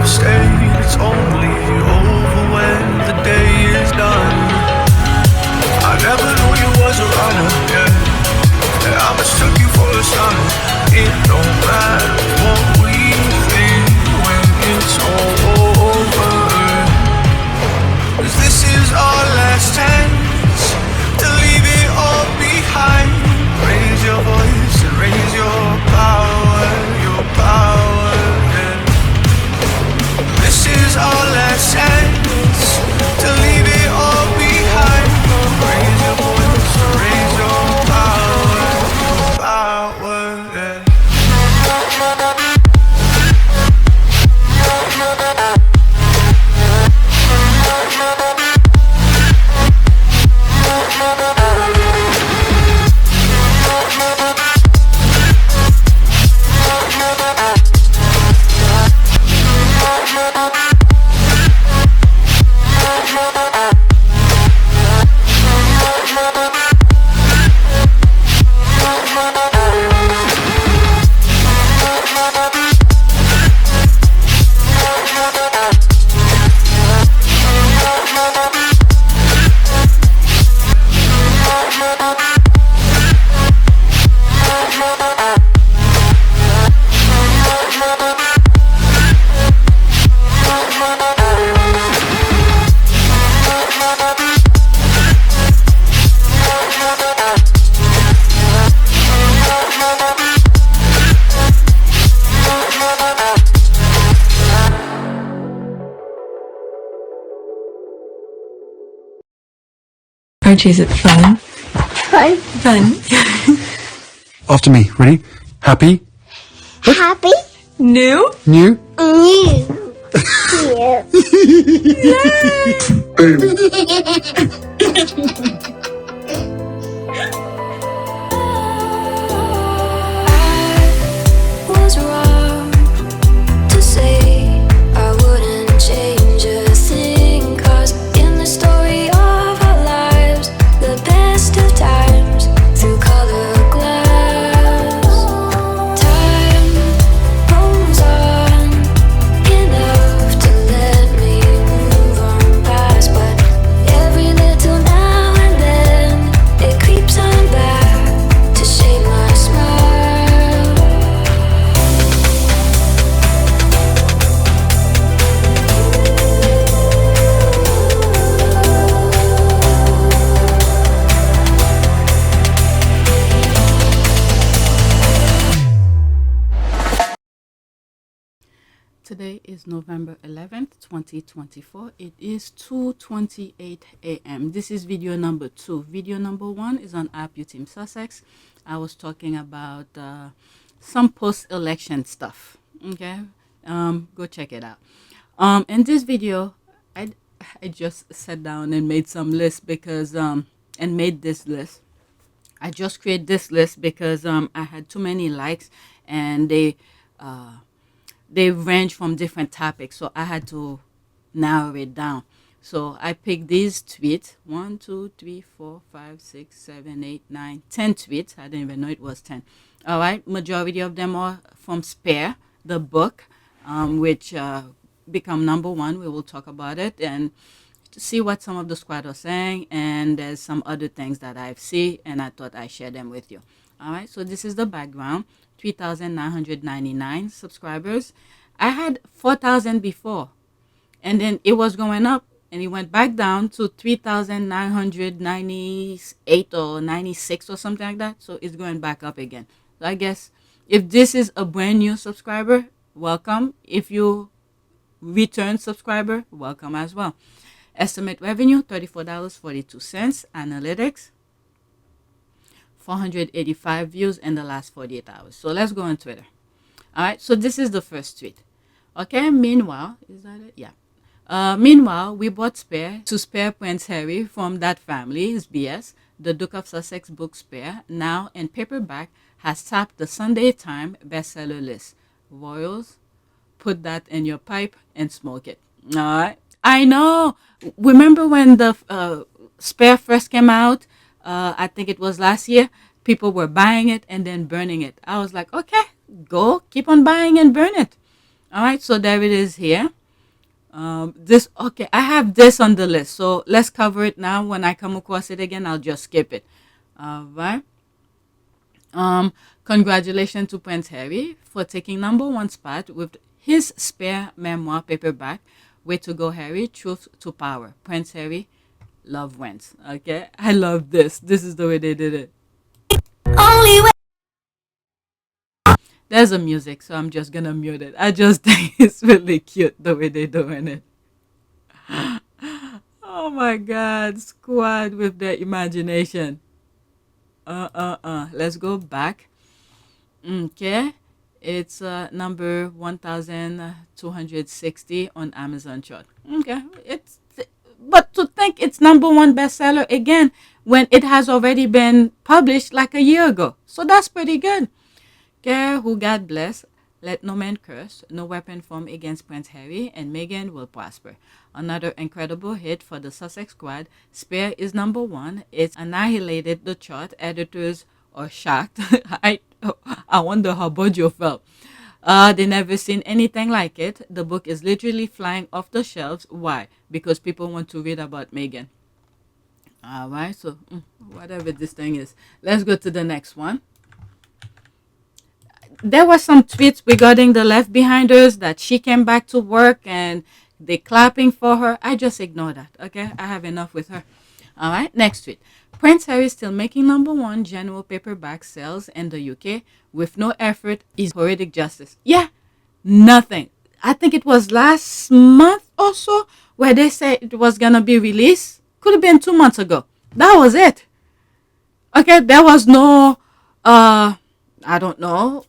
stayed. It's only over when the day is done. I never knew you was a runner, yeah. I mistook you for a son. It don't matter what we think when it's all over. 'Cause this is our last chance to leave it all behind. Raise your voice and raise your power, yeah. This is our last chance to leave it all behind. Raise your voice and raise your power, yeah. Archie, is it fun? Fun. Fun. After me. Ready? Happy? Happy. New? New? New. Was wrong to say I wouldn't change a thing, 'cause in the story of our lives, the best of times through color glass, time moves on enough to let me move on past, but every little now and then it creeps on back to shape my smile. Today is November 11th, 2024. It is 2:28 a.m. This is video number 2. Video number 1 is on App You Team Sussex. I was talking about some post-election stuff. Okay, go check it out. In this video, I just sat down and made some lists because and made this list. I just created this list because I had too many likes, and they range from different topics, so I had to narrow it down. So I picked these tweets: 1, 2, 3, 4, 5, 6, 7, 8, 9, 10 tweets. I didn't even know it was 10. All right, majority of them are from Spare, the book, which become number 1. We will talk about it and see what some of the squad are saying, and there's some other things that I've seen, and I thought I'd share them with you. All right, so this is the background. 3,999 subscribers. I had 4,000 before, and then it was going up, and it went back down to 3,998 or 96 or something like that. So it's going back up again. So I guess if this is a brand new subscriber, welcome. If you return subscriber, welcome as well. Estimate revenue, $34.42. Analytics, 485 views in the last 48 hours. So let's go on Twitter. All right, so this is the first tweet. Okay, meanwhile, is that it? Yeah. Meanwhile, we bought Spare to spare Prince Harry from that family, his BS. The Duke of Sussex book Spare, now in paperback, has topped the Sunday Times bestseller list. Royals, put that in your pipe and smoke it. All right. I know. Remember when the Spare first came out? I think it was last year. People were buying it and then burning it. I was like, okay, go keep on buying and burn it. All right, so there it is here. This okay, I have this on the list, so let's cover it now. When I come across it again, I'll just skip it. All right. Congratulations to Prince Harry for taking #1 spot with his spare memoir paperback, Way to Go Harry, Truth to Power. Prince Harry, love wins. Okay, I love this. This is the way they did it. Only way. There's a music, so I'm just gonna mute it. I just think it's really cute the way they're doing it. Oh my God, squad with their imagination. Let's go back. Okay, it's number 1,260 on Amazon chart. Okay, but to think it's #1 bestseller again when it has already been published like a year ago, so that's pretty good. Okay, who God bless, let no man curse, no weapon formed against Prince Harry and Meghan will prosper. Another incredible hit for the Sussex squad. Spare is #1. It's annihilated the chart. Editors are shocked. I wonder how Bojo felt. They never seen anything like it. The book is literally flying off the shelves. Why? Because people want to read about Meghan. All right, so whatever this thing is. Let's go to the next one. There were some tweets regarding the Left Behinders that she came back to work and they clapping for her. I just ignore that. Okay, I have enough with her. All right, next tweet. Prince Harry still making #1 general paperback sales in the UK with no effort is Poetic justice. Yeah, nothing. I think it was last month or so where they said it was gonna be released. Could have been 2 months ago. That was it. Okay, there was no I don't know.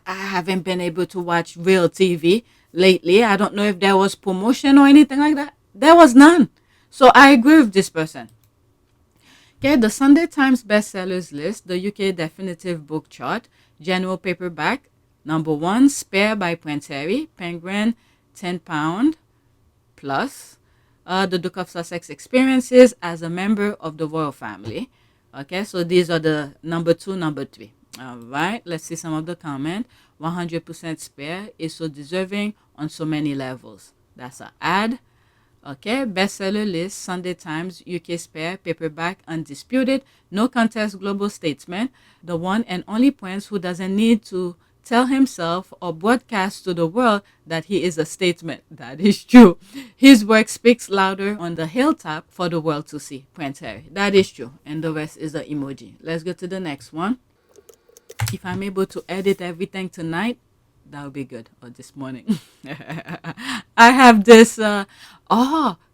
I haven't been able to watch real TV lately. I don't know if there was promotion or anything like that. There was none. So I agree with this person. Okay, the Sunday Times bestsellers list, the UK definitive book chart, general paperback, #1, Spare by Prince Harry, Penguin, £10 plus. The Duke of Sussex experiences as a member of the royal family. Okay, so these are the #2, #3. All right, let's see some of the comment. 100% Spare is so deserving on so many levels. That's an ad. Okay, bestseller list, Sunday Times, UK Spare, paperback, undisputed, no contest, global statesman, the one and only prince who doesn't need to tell himself or broadcast to the world that he is a statesman. That is true. His work speaks louder on the hilltop for the world to see. Prince Harry. That is true. And the rest is an emoji. Let's go to the next one. If I'm able to edit everything tonight, that would be good. Or this morning. I have this,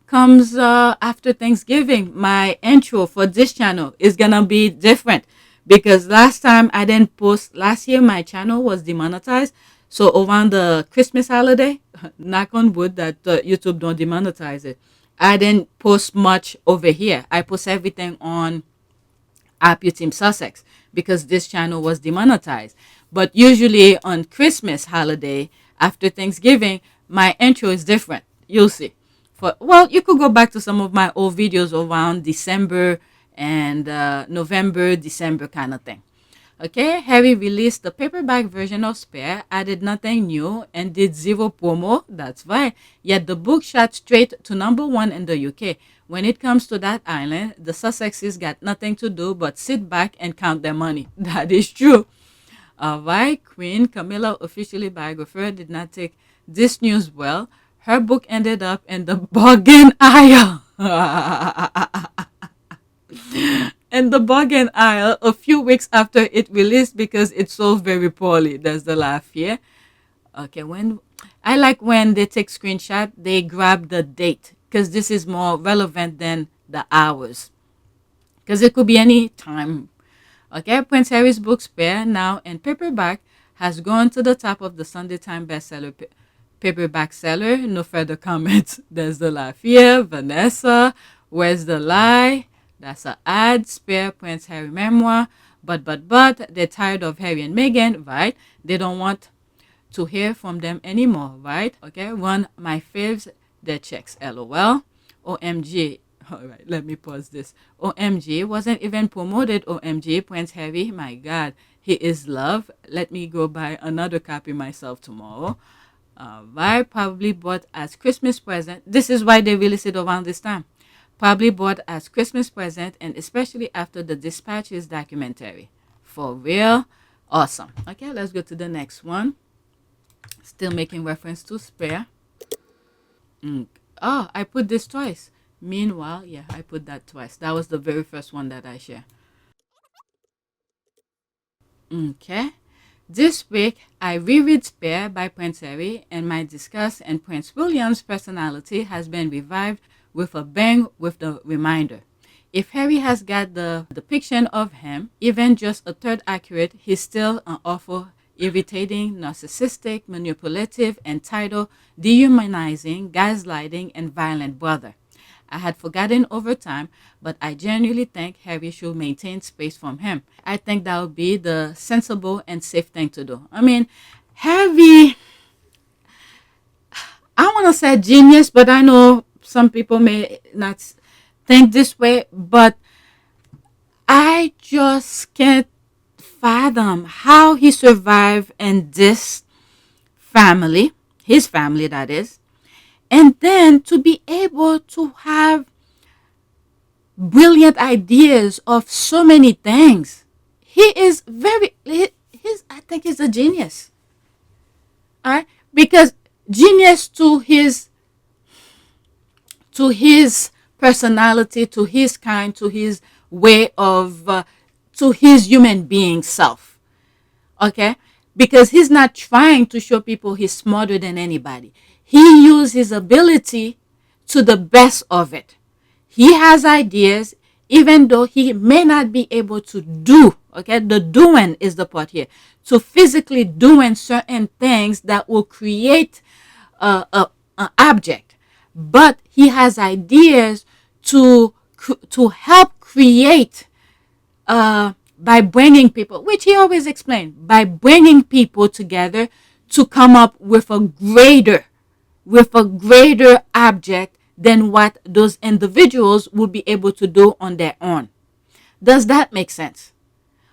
comes after Thanksgiving. My intro for this channel is going to be different. Because last time I didn't post, last year my channel was demonetized. So around the Christmas holiday, knock on wood that YouTube don't demonetize it. I didn't post much over here. I post everything on Team Sussex because this channel was demonetized. But usually on Christmas holiday, after Thanksgiving, my intro is different. You'll see. Well, you could go back to some of my old videos around December and November, December kind of thing. Okay, Harry released the paperback version of Spare, added nothing new, and did zero promo. That's right. Yet the book shot straight to #1 in the UK. When it comes to that island, the Sussexes got nothing to do but sit back and count their money. That is true. All right, Queen Camilla, officially biographer, did not take this news well. Her book ended up in the bargain aisle. In the bargain aisle a few weeks after it released because it sold very poorly. There's the laugh here. Okay, when I like when they take screenshot, they grab the date because this is more relevant than the hours. Because it could be any time. Okay, Prince Harry's book Spare, now in paperback, has gone to the top of the Sunday Times bestseller paperback seller. No further comments. There's the laugh here. Vanessa, where's the lie? That's an ad. Spare Prince Harry memoir. But, they're tired of Harry and Meghan, right? They don't want to hear from them anymore, right? Okay, one, my faves, their checks, LOL. OMG. All right, let me pause this. OMG wasn't even promoted. OMG, Prince Harry, my God, he is love. Let me go buy another copy myself tomorrow. Right, probably bought as Christmas present. This is why they released it around this time. Probably bought as Christmas present, and especially after the Dispatches documentary. For real, awesome. Okay, let's go to the next one. Still making reference to Spare. Oh, I put this twice. Meanwhile, yeah, I put that twice. That was the very first one that I share. Okay. This week, I reread Spare by Prince Harry, and my disgust and Prince William's personality has been revived with a bang with the reminder. If Harry has got the depiction of him, even just a third accurate, he's still an awful, irritating, narcissistic, manipulative, entitled, dehumanizing, gaslighting, and violent brother. I had forgotten over time, but I genuinely think Harry should maintain space from him. I think that would be the sensible and safe thing to do. I mean, Harry, I want to say genius, but I know some people may not think this way, but I just can't fathom how he survived in this family, his family that is, and then to be able to have brilliant ideas of so many things. He is I think he's a genius. All right? Because genius to his personality, to his kind, to his way of, to his human being self. Okay? Because he's not trying to show people he's smarter than anybody. He used his ability to the best of it. He has ideas, even though he may not be able to do. Okay, the doing is the part here. To physically doing certain things that will create an object. But he has ideas to help create by bringing people, which he always explained, by bringing people together to come up with a greater object than what those individuals would be able to do on their own. Does that make sense?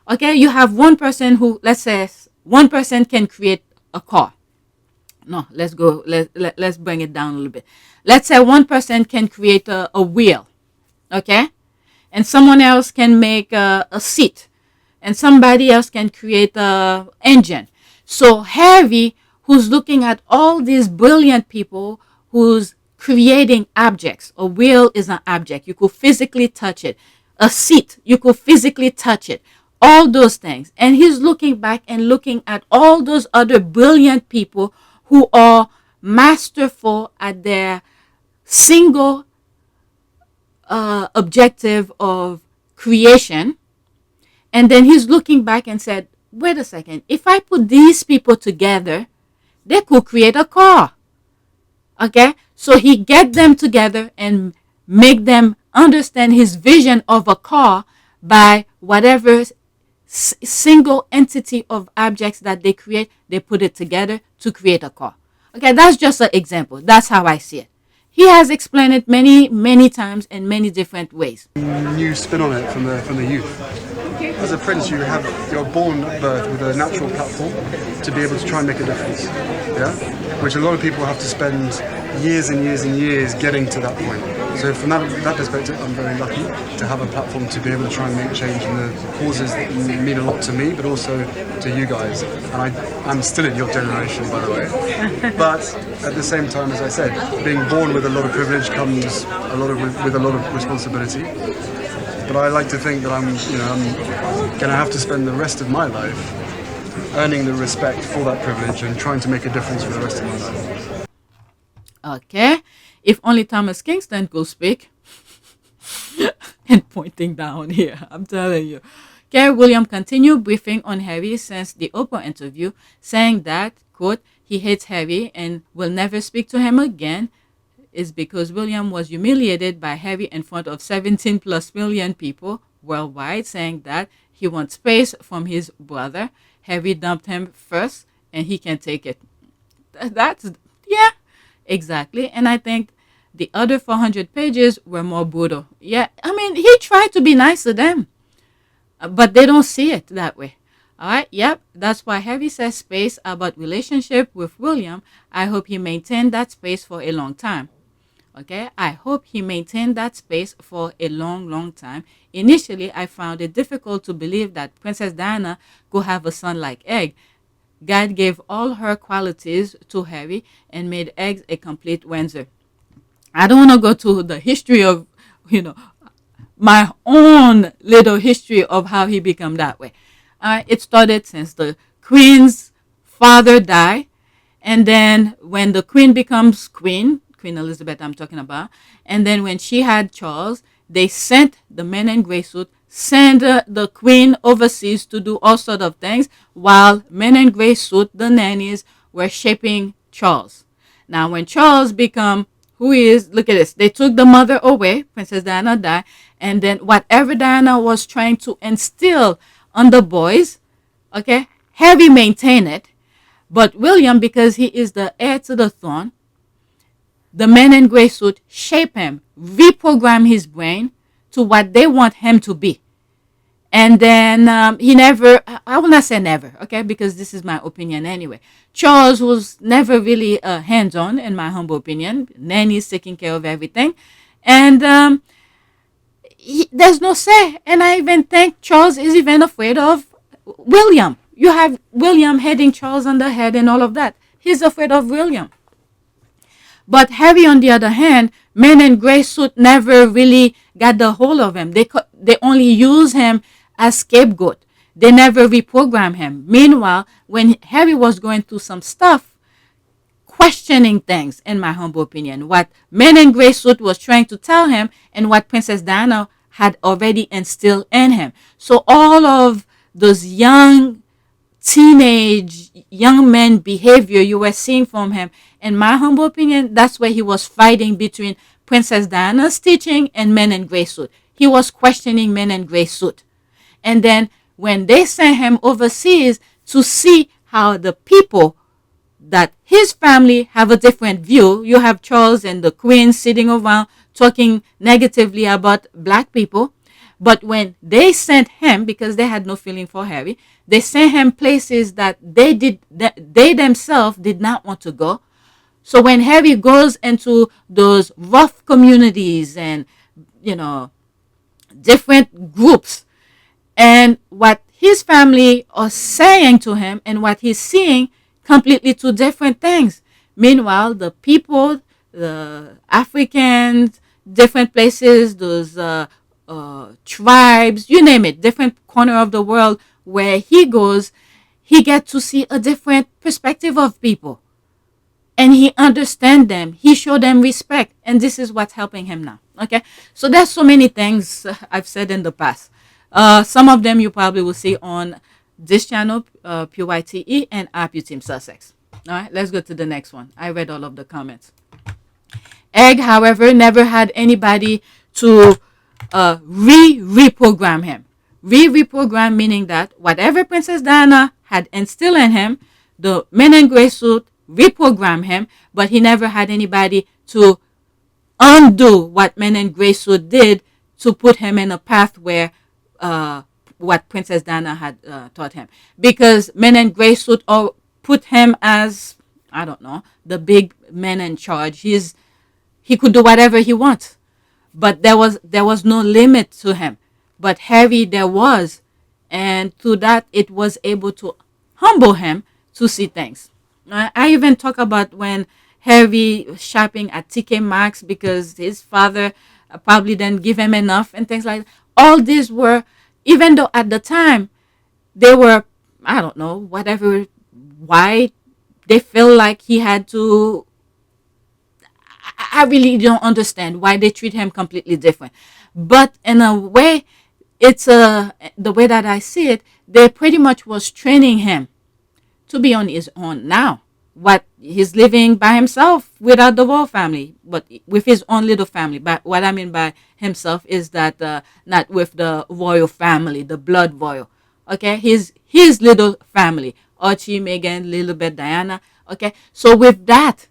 Okay, you have one person who, let's say, one person can create a car. No, let's bring it down a little bit. Let's say one person can create a wheel, okay? And someone else can make a seat. And somebody else can create a engine. So Harry, who's looking at all these brilliant people who's creating objects. A wheel is an object. You could physically touch it. A seat, you could physically touch it. All those things. And he's looking back and looking at all those other brilliant people who are masterful at their single objective of creation. And then he's looking back and said, wait a second, if I put these people together, they could create a car. Okay? So he get them together and make them understand his vision of a car by whatever single entity of objects that they create, they put it together to create a car. Okay, that's just an example. That's how I see it. He has explained it many, many times in many different ways. New spin on it from the youth. As a prince, you're born at birth with a natural platform to be able to try and make a difference. Yeah, which a lot of people have to spend years and years and years getting to that point. So from that perspective, I'm very lucky to have a platform to be able to try and make change in the causes that mean a lot to me, but also to you guys. And I'm still in your generation, by the way. But at the same time, as I said, being born with a lot of privilege comes with a lot of responsibility. But I like to think that I'm going to have to spend the rest of my life earning the respect for that privilege and trying to make a difference for the rest of my life. Okay, if only Thomas Kingston could speak. And pointing down here, I'm telling you. Okay, William continued briefing on Harry since the Oprah interview, saying that, quote, he hates Harry and will never speak to him again, is because William was humiliated by Harry in front of 17 plus million people worldwide, saying that he wants space from his brother. Harry dumped him first and he can take it. That's, yeah, exactly. And I think the other 400 pages were more brutal. Yeah, I mean, he tried to be nice to them, but they don't see it that way. All right, yep, that's why Heavy says space about relationship with William. I hope he maintained that space for a long time. Okay, I hope he maintained that space for a long time. Initially, I found it difficult to believe that Princess Diana could have a son like Egg. God gave all her qualities to Harry and made Egg a complete Windsor. I don't want to go to the history of, my own little history of how he became that way. It started since the Queen's father died, and then when the Queen becomes Queen Elizabeth I'm talking about, and then when she had Charles, they sent the men in gray suit, sent the Queen overseas to do all sort of things, while men in gray suit, the nannies, were shaping Charles. Now, when Charles become who he is, look at this. They took the mother away, Princess Diana died, and then whatever Diana was trying to instill on the boys, okay, Harry maintained it, but William, because he is the heir to the throne, the men in gray suit shape him, reprogram his brain to what they want him to be. And then he never, I will not say never, okay, because this is my opinion anyway. Charles was never really hands-on, in my humble opinion. Nanny's taking care of everything. And there's no say. And I even think Charles is even afraid of William. You have William heading Charles on the head and all of that. He's afraid of William. But Harry, on the other hand, men in gray suit never really got the hold of him. They only use him as scapegoat. They never reprogram him. Meanwhile, when Harry was going through some stuff, questioning things, in my humble opinion, what men in gray suit was trying to tell him and what Princess Diana had already instilled in him. So all of those teenage young men behavior you were seeing from him, in my humble opinion, that's where he was fighting between Princess Diana's teaching and men in gray suit. He was questioning men in gray suit. And then when they sent him overseas to see how the people that his family have a different view, you have Charles and the Queen sitting around talking negatively about black people. But when they sent him, because they had no feeling for Harry, they sent him places that they themselves did not want to go. So when Harry goes into those rough communities and, different groups, and what his family are saying to him and what he's seeing, completely two different things. Meanwhile, the people, the Africans, different places, those tribes, you name it, different corner of the world where he goes, he gets to see a different perspective of people. And he understands them. He showed them respect. And this is what's helping him now. Okay? So there's so many things I've said in the past. Some of them you probably will see on this channel, PYTE and Team Sussex. All right, let's go to the next one. I read all of the comments. Egg, however, never had anybody to reprogram him. Reprogram meaning that whatever Princess Diana had instilled in him, the men in gray suit reprogram him, but he never had anybody to undo what men in gray suit did to put him in a path where what Princess Diana had taught him. Because men in gray suit all put him as, I don't know, the big man in charge. He could do whatever he wants. But there was no limit to him. But Harry, there was. And through that, it was able to humble him to see things. I even talk about when Harry was shopping at TK Maxx because his father probably didn't give him enough and things like that. All these were, even though at the time they were, I don't know, whatever, why they feel like he had to, I really don't understand why they treat him completely different. But in a way, it's the way that I see it, they pretty much was training him to be on his own now. What he's living by himself without the royal family, but with his own little family. But what I mean by himself is that not with the royal family, the blood royal. Okay, his little family, Archie, Meghan, little bit Diana. Okay, so with that,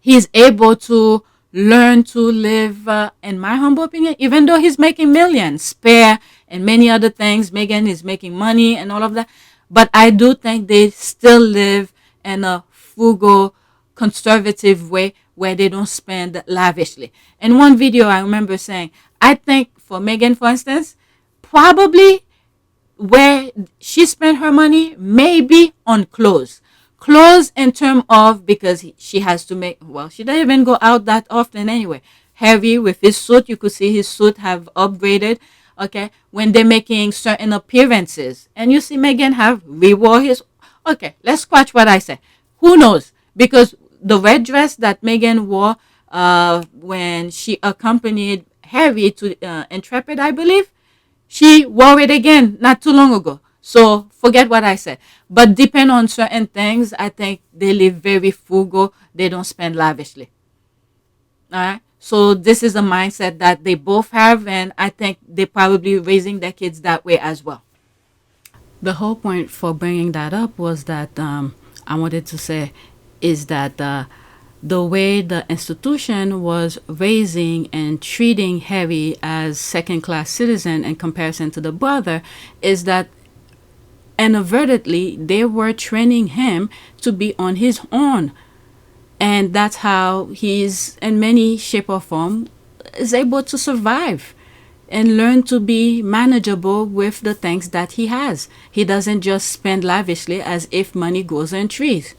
he's able to learn to live, in my humble opinion, even though he's making millions, spare and many other things. Meghan is making money and all of that. But I do think they still live in a frugal, conservative way where they don't spend lavishly. In one video, I remember saying, I think for Meghan, for instance, probably where she spent her money maybe on clothes in terms of, because she has to make, well, she doesn't even go out that often anyway. Harry with his suit, you could see his suit have upgraded, okay, when they're making certain appearances. And you see Meghan have rewore his, okay, let's scratch what I said. Who knows? Because the red dress that Meghan wore when she accompanied Harry to Intrepid, I believe, she wore it again not too long ago. So forget what I said. But depend on certain things, I think they live very frugal. They don't spend lavishly. All right. So this is a mindset that they both have, and I think they're probably raising their kids that way as well. The whole point for bringing that up was that I wanted to say is that the way the institution was raising and treating Harry as second-class citizen in comparison to the brother is that inadvertently they were training him to be on his own. And that's how he's, in many shape or form, is able to survive and learn to be manageable with the things that he has. He doesn't just spend lavishly as if money grows on trees.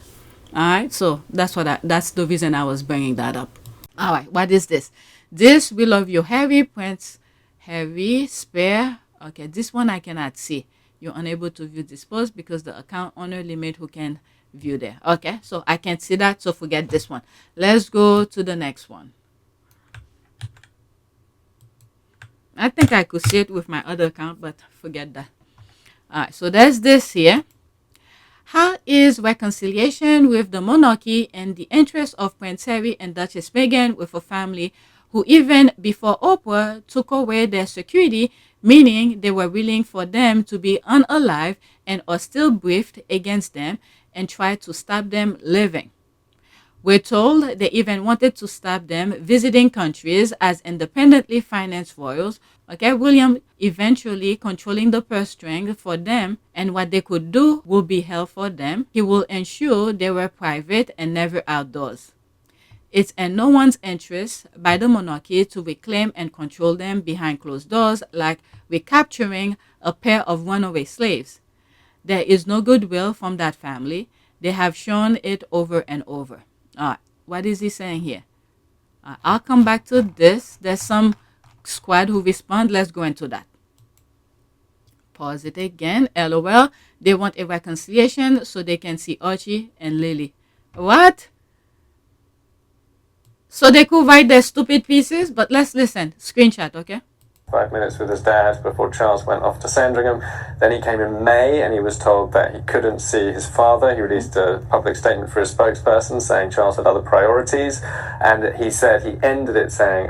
All right, so that's the reason I was bringing that up. All right, what is this? This We Love You Harry, Prince Harry, spare. Okay, this one I cannot see. You're unable to view this post because the account owner limit who can view there. Okay, so I can't see that, so forget this one. Let's go to the next one. I think I could see it with my other account, but forget that. All right, so there's this here. How is reconciliation with the monarchy and the interest of Prince Harry and Duchess Meghan with a family who even before Oprah took away their security, meaning they were willing for them to be unalive and are still briefed against them and tried to stop them living. We're told they even wanted to stop them visiting countries as independently financed royals. Okay, William eventually controlling the purse string for them, and what they could do will be hell for them. He will ensure they were private and never outdoors. It's in no one's interest by the monarchy to reclaim and control them behind closed doors, like recapturing a pair of runaway slaves. There is no goodwill from that family. They have shown it over and over. All right, what is he saying here? I'll come back to this. There's some squad who respond. Let's go into that. Pause it again. LOL. They want a reconciliation so they can see Archie and Lily. What? So they could write their stupid pieces, but let's listen. Screenshot, okay? 5 minutes with his dad before Charles went off to Sandringham. Then he came in May and he was told that he couldn't see his father. He released a public statement for his spokesperson saying Charles had other priorities, and he said he ended it saying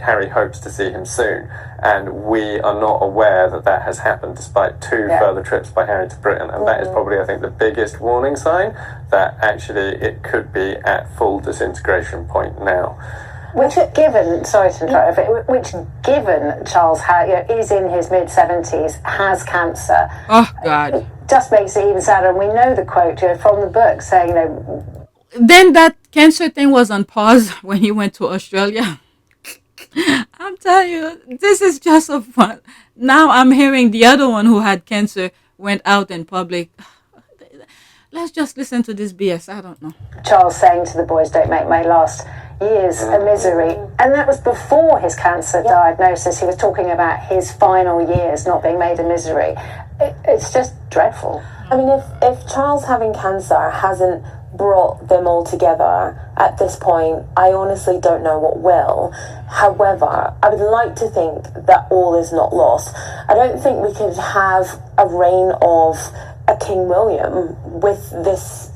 Harry hopes to see him soon, and we are not aware that that has happened despite two further trips by Harry to Britain, and that is probably, I think, the biggest warning sign that actually it could be at full disintegration point now. Which, given, sorry to interrupt, which given Charles is in his mid-70s, has cancer. Oh, God. Just makes it even sadder. And we know the quote from the book saying, Then that cancer thing was on pause when he went to Australia. I'm telling you, this is just so fun. Now I'm hearing the other one who had cancer went out in public. Let's just listen to this BS. I don't know. Charles saying to the boys, don't make my last years a misery. And that was before his cancer diagnosis. He was talking about his final years not being made a misery. It's just dreadful. I mean, if Charles having cancer hasn't brought them all together at this point, I honestly don't know what will. However, I would like to think that all is not lost. I don't think we could have a reign of a King William with this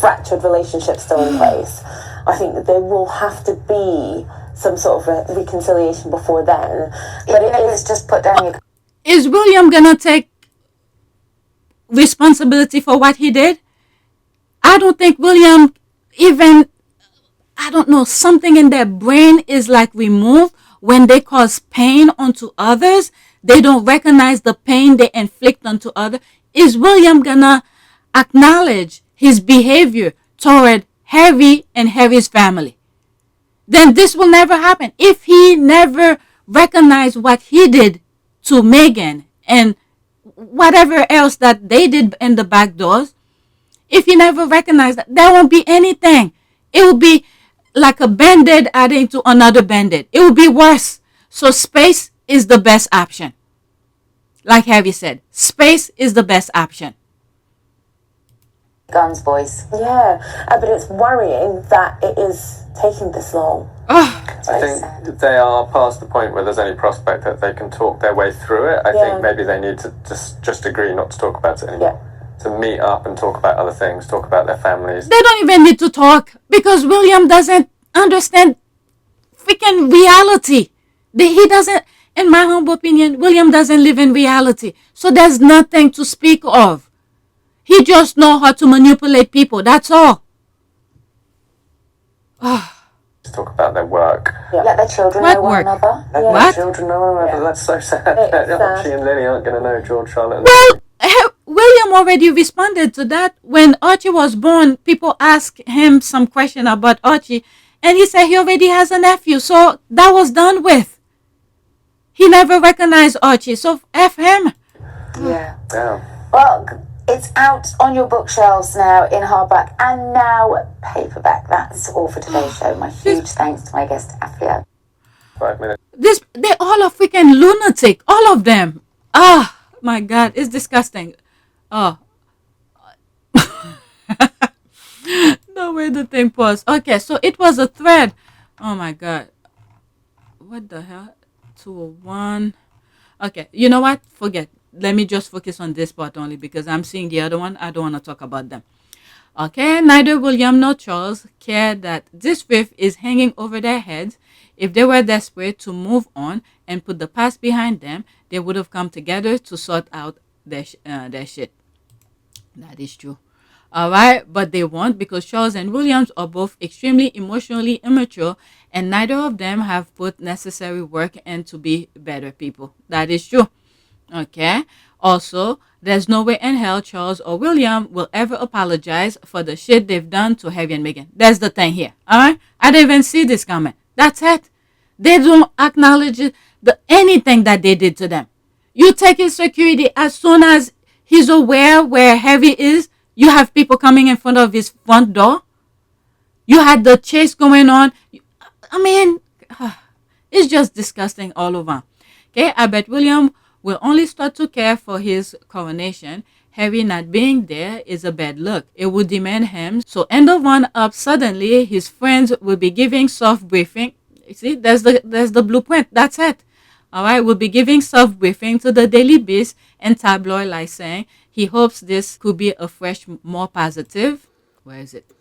fractured relationship still in place. I think that there will have to be some sort of a reconciliation before then. But it is just put down your... Is William gonna take responsibility for what he did? I don't think William even, I don't know, something in their brain is like removed when they cause pain onto others. they don't recognize the pain they inflict onto others, is William gonna acknowledge his behavior toward Harry and Harry's family? Then this will never happen. If he never recognized what he did to Meghan and whatever else that they did in the back doors, if he never recognized that, there won't be anything. It will be like a band-aid adding to another band-aid. It will be worse. So space is the best option. Like Harry said, space is the best option. Guns, boys. Yeah, but it's worrying that it is taking this long. I think they are past the point where there's any prospect that they can talk their way through it. I think maybe they need to just agree not to talk about it anymore. To meet up and talk about other things, talk about their families. They don't even need to talk because William doesn't understand freaking reality. He doesn't, in my humble opinion, William doesn't live in reality. So there's nothing to speak of. He just knows how to manipulate people. That's all. Talk about their work. Let their children know one another. Let What? their children know one another. That's so sad. Archie and Lily aren't going to know George, Charlotte. And Well, William already responded to that. When Archie was born, people asked him some question about Archie, and he said he already has a nephew. So that was done with. He never recognized Archie, so F him. Yeah. Yeah. Well, it's out on your bookshelves now in hardback and now paperback. That's all for today's show. My huge thanks to my guest, Afia. 5 minutes. They all are freaking lunatic. All of them. Oh, my God. It's disgusting. Oh. No way the thing paused. Okay, so it was a thread. Oh, my God. What the hell? 201. Okay, you know what? Forget. Let me just focus on this part only because I'm seeing the other one. I don't want to talk about them. Okay, neither William nor Charles care that this rift is hanging over their heads. If they were desperate to move on and put the past behind them, they would have come together to sort out their shit. That is true. All right, but they won't because Charles and Williams are both extremely emotionally immature and neither of them have put necessary work in to be better people. That is true. Okay. Also, there's no way in hell Charles or William will ever apologize for the shit they've done to Harry and Meghan. That's the thing here. All right. I didn't even see this coming. That's it. They don't acknowledge anything that they did to them. You take his security as soon as he's aware where Harry is. You have people coming in front of his front door. You had the chase going on. I mean, it's just disgusting all over. Okay. I bet William will only start to care for his coronation. Harry not being there is a bad look. It would demand him. So end of one up suddenly, his friends will be giving soft briefing. You see, there's the blueprint. That's it. All right, we'll be giving soft briefing to the Daily Beast and tabloid like saying he hopes this could be a fresh, more positive. Where is it?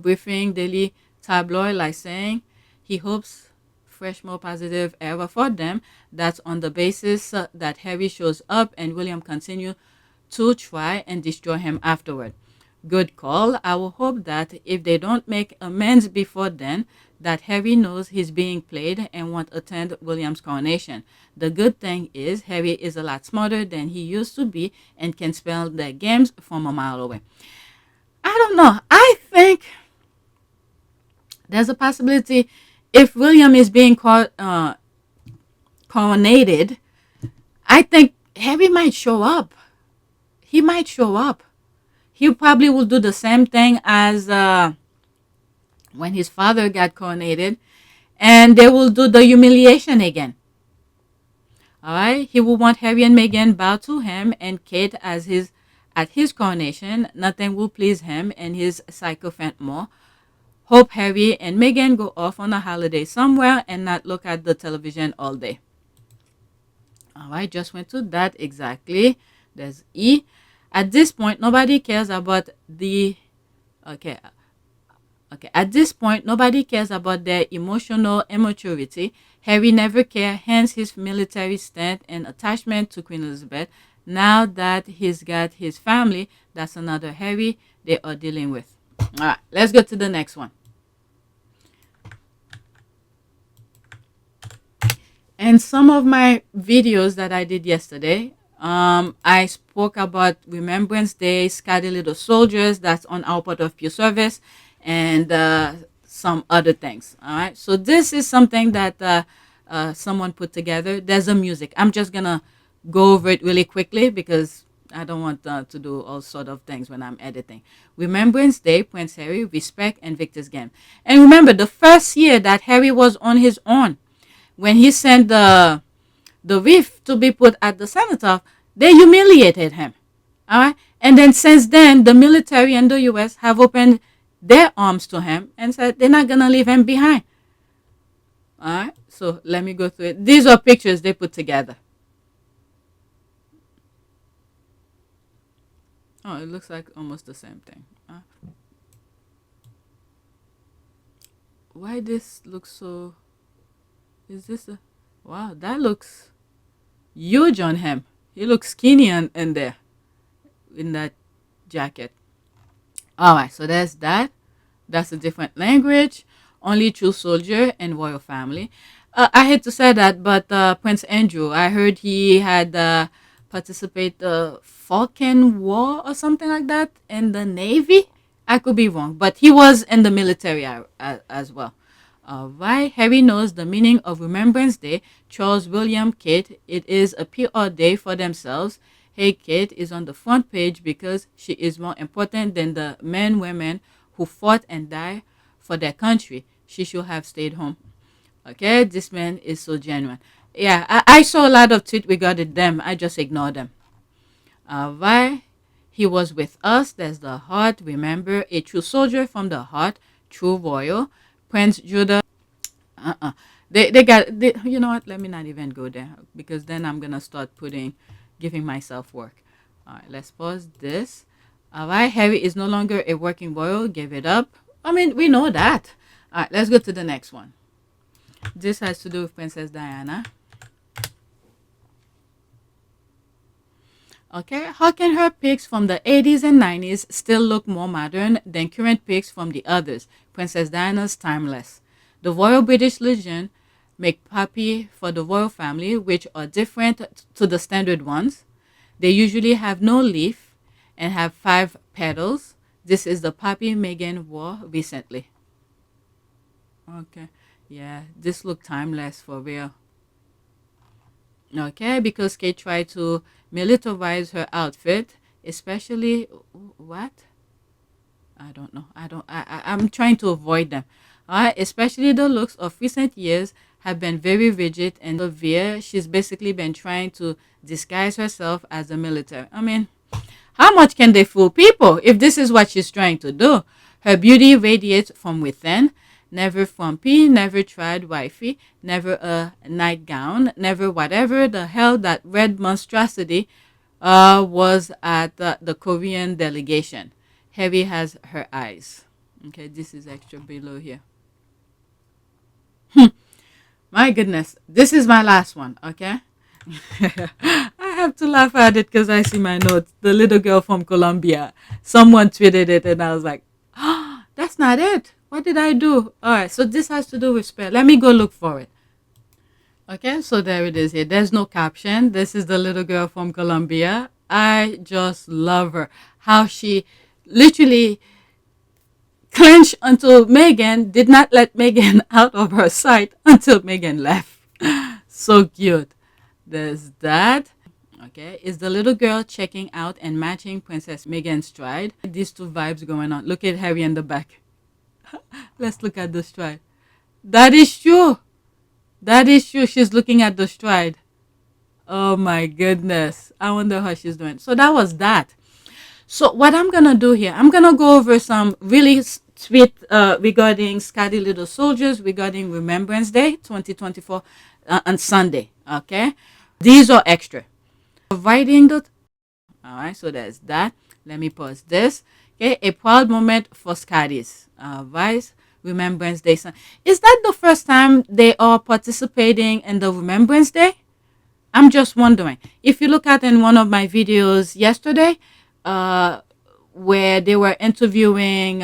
Briefing Daily tabloid like saying he hopes fresh, more positive era for them. That's on the basis that Harry shows up and William continue to try and destroy him afterward. Good call. I will hope that if they don't make amends before then, that Harry knows he's being played and won't attend William's coronation. The good thing is Harry is a lot smarter than he used to be and can spell their games from a mile away. I don't know. I think there's a possibility if William is being coronated, I think Harry might show up. He might show up. He probably will do the same thing as when his father got coronated, and they will do the humiliation again. All right, he will want Harry and Meghan bow to him and Kate at his coronation. Nothing will please him and his sycophant more. Hope Harry and Meghan go off on a holiday somewhere and not look at the television all day. All right, just went to that exactly. There's E. At this point, nobody cares about the... Okay. At this point, nobody cares about their emotional immaturity. Harry never cared, hence his military stand and attachment to Queen Elizabeth. Now that he's got his family, that's another Harry they are dealing with. All right, let's go to the next one. And some of my videos that I did yesterday, I spoke about Remembrance Day, Scotty Little Soldiers, that's on our Port of Pure Service, and some other things. All right. So this is something that someone put together. There's a music. I'm just going to go over it really quickly because I don't want to do all sort of things when I'm editing. Remembrance Day, Prince Harry, Respect, and Invictus Game. And remember, the first year that Harry was on his own, when he sent the wreath to be put at the cenotaph, they humiliated him. All right. And then since then, the military and the U.S. have opened their arms to him and said they're not going to leave him behind. All right. So let me go through it. These are pictures they put together. Oh, it looks like almost the same thing. Why this looks so... Is this a... Wow, that looks huge on him. He looks skinny in there, in that jacket. All right, so there's that. That's a different language. Only true soldier and royal family. I hate to say that, but Prince Andrew, I heard he had participated Falkland War or something like that in the Navy. I could be wrong, but he was in the military as well. Why Harry knows the meaning of Remembrance Day. Charles William Kate, it is a PR day for themselves. Hey, Kate is on the front page because she is more important than the men, women who fought and died for their country. She should have stayed home. Okay, this man is so genuine. Yeah, I saw a lot of tweets regarding them. I just ignored them. Why he was with us. There's the heart. Remember, a true soldier from the heart. True royal. Prince Judah. You know what? Let me not even go there because then I'm gonna start giving myself work. All right, let's pause this. All right, Harry is no longer a working royal. Give it up. I mean, we know that. All right, let's go to the next one. This has to do with Princess Diana. Okay, how can her pics from the 80s and 90s still look more modern than current pics from the others? Princess Diana's timeless. The Royal British Legion make poppy for the royal family, which are different to the standard ones. They usually have no leaf and have 5 petals. This is the poppy Meghan wore recently. Okay, yeah, this look timeless for real. Okay, because Kate tried to militarize her outfit, especially what? I don't know. I'm trying to avoid them. Especially the looks of recent years have been very rigid and severe. She's basically been trying to disguise herself as a military. I mean, how much can they fool people if this is what she's trying to do? Her beauty radiates from within. Never frumpy, never tried wifey, never a nightgown, never whatever the hell that red monstrosity was at the Korean delegation. Heavy has her eyes. Okay, this is extra below here. My goodness, this is my last one, okay? I have to laugh at it because I see my notes. The little girl from Colombia. Someone tweeted it and I was like, oh, that's not it. What did I do? All right, so this has to do with spell. Let me go look for it. Okay, so there it is here. There's no caption. This is the little girl from Colombia. I just love her. How she literally clenched until Meghan did not let Meghan out of her sight until Meghan left. So cute. There's that. Okay, is the little girl checking out and matching Princess Meghan's stride? These two vibes going on. Look at Harry in the back. Let's look at the stride. That is true. That is true. She's looking at the stride. Oh my goodness. I wonder how she's doing. So that was that. So what I'm going to do here, I'm going to go over some really sweet regarding Scotty Little Soldiers, regarding Remembrance Day 2024 on Sunday. Okay. These are extra. Writing the... All right. So there's that. Let me pause this. Okay, a proud moment for Scotty's Vice Remembrance Day. Is that the first time they are participating in the Remembrance Day? I'm just wondering. If you look at in one of my videos yesterday, where they were interviewing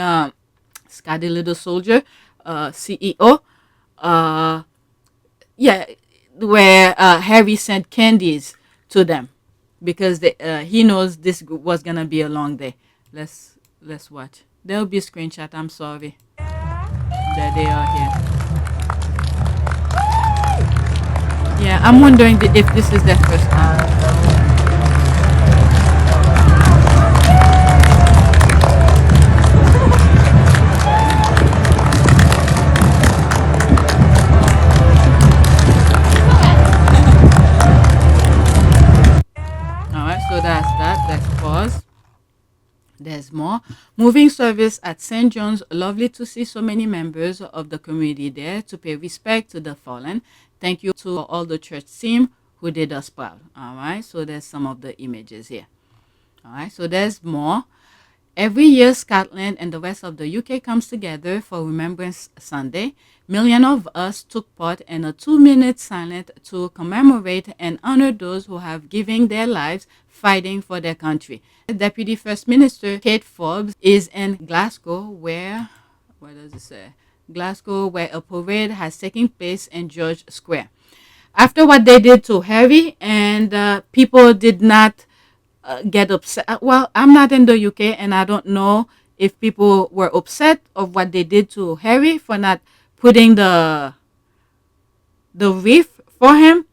Scotty Little Soldier, CEO, yeah, where Harry sent candies to them because he knows this was gonna be a long day. Let's watch. There'll be a screenshot. I'm sorry. There they are here. Yeah, I'm wondering if this is their first time. Alright, so that's that. Let's pause. There's more. Moving service at St. John's. Lovely to see so many members of the community there to pay respect to the fallen. Thank you to all the church team who did us proud. All right, so there's some of the images here. All right, so there's more. Every year, Scotland and the rest of the UK comes together for Remembrance Sunday. Millions of us took part in a 2-minute silence to commemorate and honor those who have given their lives fighting for their country. Deputy First Minister Kate Forbes is in Glasgow, where a parade has taken place in George Square. After what they did to Harry, and people did not get upset. Well, I'm not in the UK, and I don't know if people were upset of what they did to Harry for not putting the wreath for him.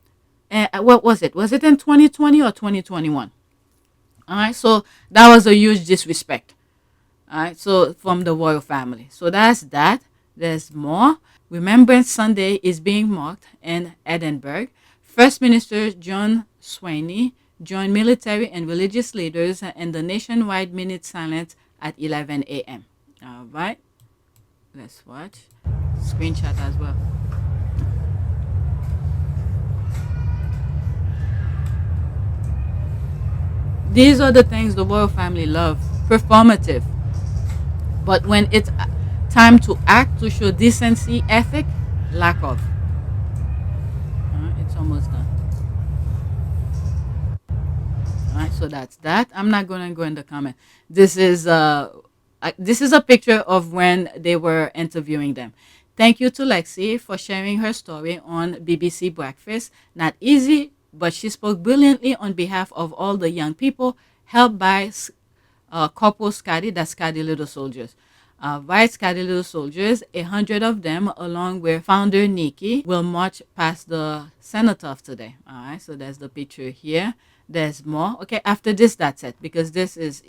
What was it? Was it in 2020 or 2021? All right, so that was a huge disrespect. All right, so from the royal family. So that's that. There's more. Remembrance Sunday is being marked in Edinburgh. First Minister John Swaney joined military and religious leaders in the nationwide minute silence at 11 a.m. All right, let's watch. Screenshot as well. These are the things the royal family love. Performative. But when it's time to act, to show decency, ethic, lack of. It's almost done. Alright, so that's that. I'm not going to go in the comment. This is a picture of when they were interviewing them. Thank you to Lexi for sharing her story on BBC Breakfast. Not easy, but she spoke brilliantly on behalf of all the young people helped by Corporal Scotty, that's Scotty Little Soldiers. Right, Scotty Little Soldiers, 100 of them, along with founder Nikki, will march past the cenotaph today. All right, so there's the picture here. There's more. Okay, after this, that's it, because this is,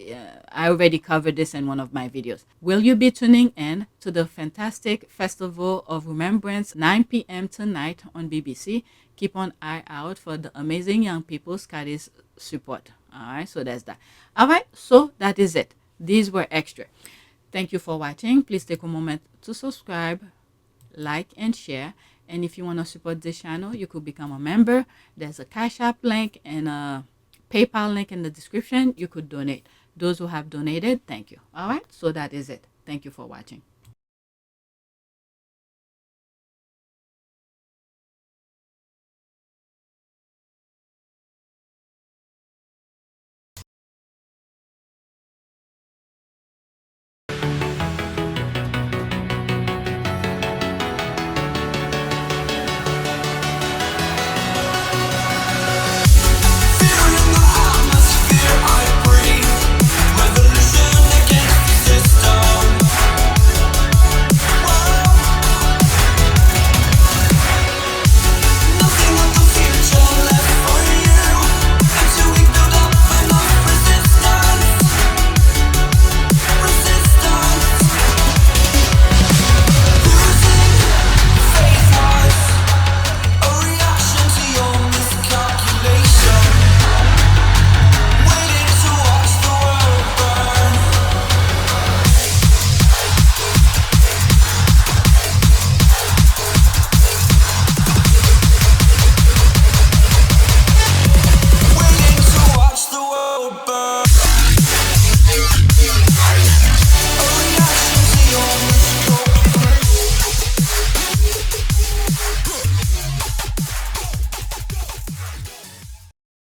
I already covered this in one of my videos. Will you be tuning in to the fantastic Festival of Remembrance, 9 p.m. tonight on BBC? Keep an eye out for the amazing young people Scotty's support. All right, so there's that. All right, so that is it. These were extra. Thank you for watching. Please take a moment to subscribe, like, and share. And if you want to support this channel, you could become a member. There's a Cash App link and a PayPal link in the description. You could donate. Those who have donated, thank you. All right, so that is it. Thank you for watching.